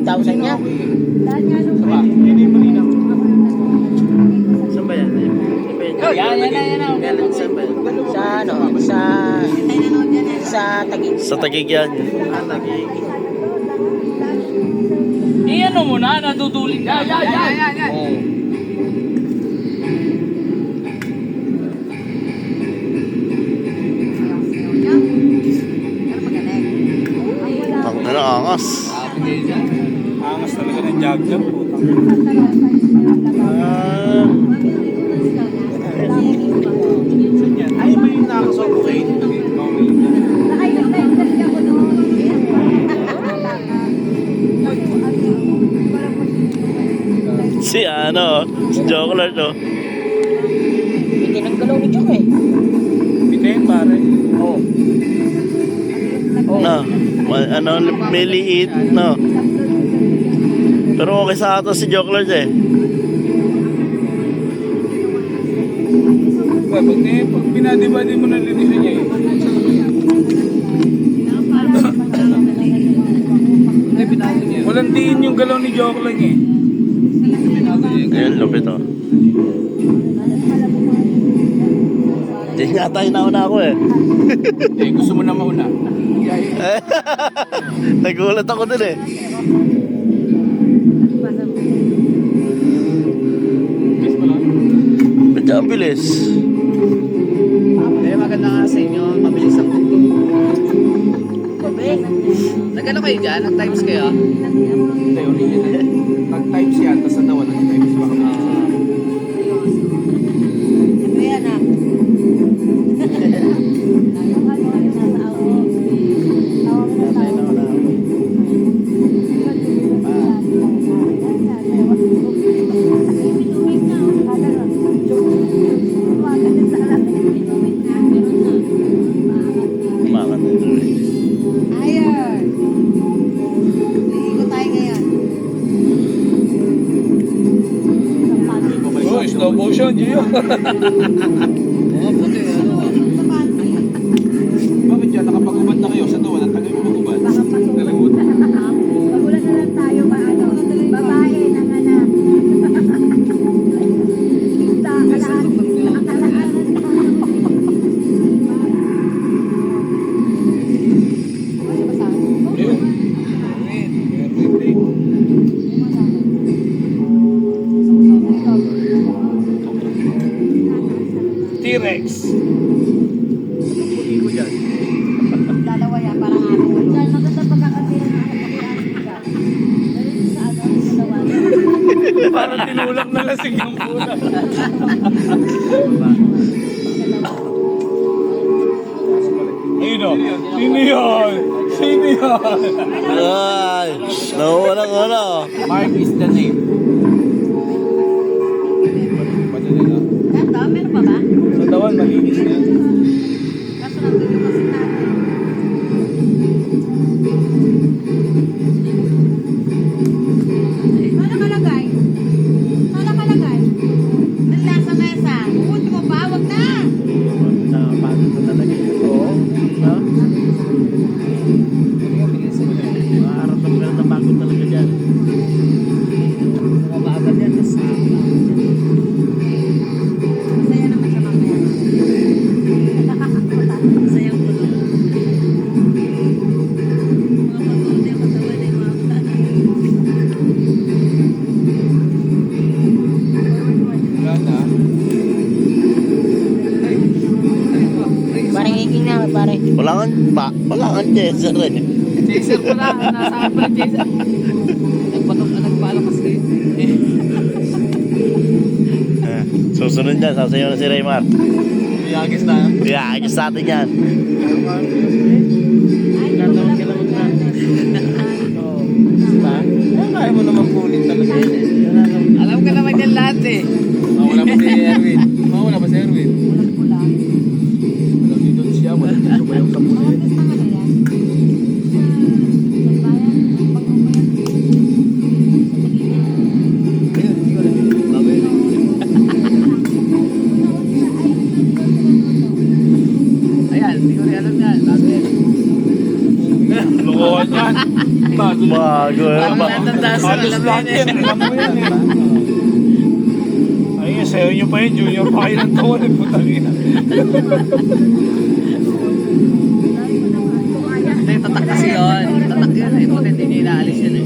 5,000 yan. Hindi mo malinaw. Saan ba yan? Yan. Saan ba yan? Sa ano, sa Taguig. Sa Taguig yan. Taguig. Ano mo na, nadudulin na. Ang angas. Angas talaga ng jug. Ay, ba yung nakasoko kayo? Si ano, si Joker to. Tinanggalaw ni Chok eh. Bitin pare. Oo. No, ano, may liit, no. Pero okay sa ato si Joker eh. Pag binadibadi mo na linisan niya eh. Walang diin yung galaw ni Joke lang eh. Ayan, lupit oh. Hindi nga tayo nauna ako eh. Eh, gusto mo na mauna. Nagulat ako dun eh. Bis pa lang. Ba't ka ang bilis? Eh, maganda nga sa inyo. Mabilis ang kuto. Nag-ano kayo dyan? Nag-times kayo? Hindi, original. Nag-types yan, tapos natawa nag-types pa kami. Kumakan na ito eh. Ayun. Iikot tayo ngayon. Oh, slow motion, Gio. Oo, puti. Ano? Bakit yan? Nakapag-ubad na kayo sa tawa. Ang tagal mo mag-ubad. Nalagot. Magulat na lang tayo paano. Babae ng anak. Sa kalaan. T-Rex. Puti ko dyan. Dalawa yan, parang ano. Dahil maganda pagkakatira ng anak. Sa ano, dalawa. Parang tinulak na lasing yung pula. Ayun o. Sino yun? Sino yun? Ay, nawala ko na. Mark is the name. Madali na. Gato, meron pa ba? Sa tawan, malinis na yan. Kaso nandun yung kasi natin. Ano nakalagay? Ano nakalagay? Ang lasa mesa. Pumunti mo ba? Wag na! Nakapagod ko talaga. Oo. No? Makaramdam ka na pagod talaga dyan. Mabagal yan. Masaya naman siya mamaya. Masayang tulog. Mga patuloy ang katawan ay mga Ganda. Parang higing na, pare. Wala kang chaser eh. Chaser pala. Nasa akin pala chaser. Nagpalakas kayo. Susunod dyan, sasayaw na si Raymar. Iyagis na. Iyaagis natin yan. Natawag ka lang mag-practice. Diba? Kaya mo naman kunin talaga. Alam ka naman yan lahat eh. Mawala pa si Erwin. Mawala pa si Erwin. pula. Alam niyo doon siya. Wala dito ba yung kapula? Practice na nga na yan. Sa bayan, pag umayan. Ayan, hindi ko rin alam yan. Bago yan. Lokohan yan. Bago. Bago eh. Parang natanda sa Halos alam lahat yan yan. eh. Alam mo yan eh. Ayun, sayo nyo pa yun. Junior pa kayo ng taon. Putangin. Hindi, tatak kasi yun. Tatak yun eh. Buti hindi niya inaalis yun eh.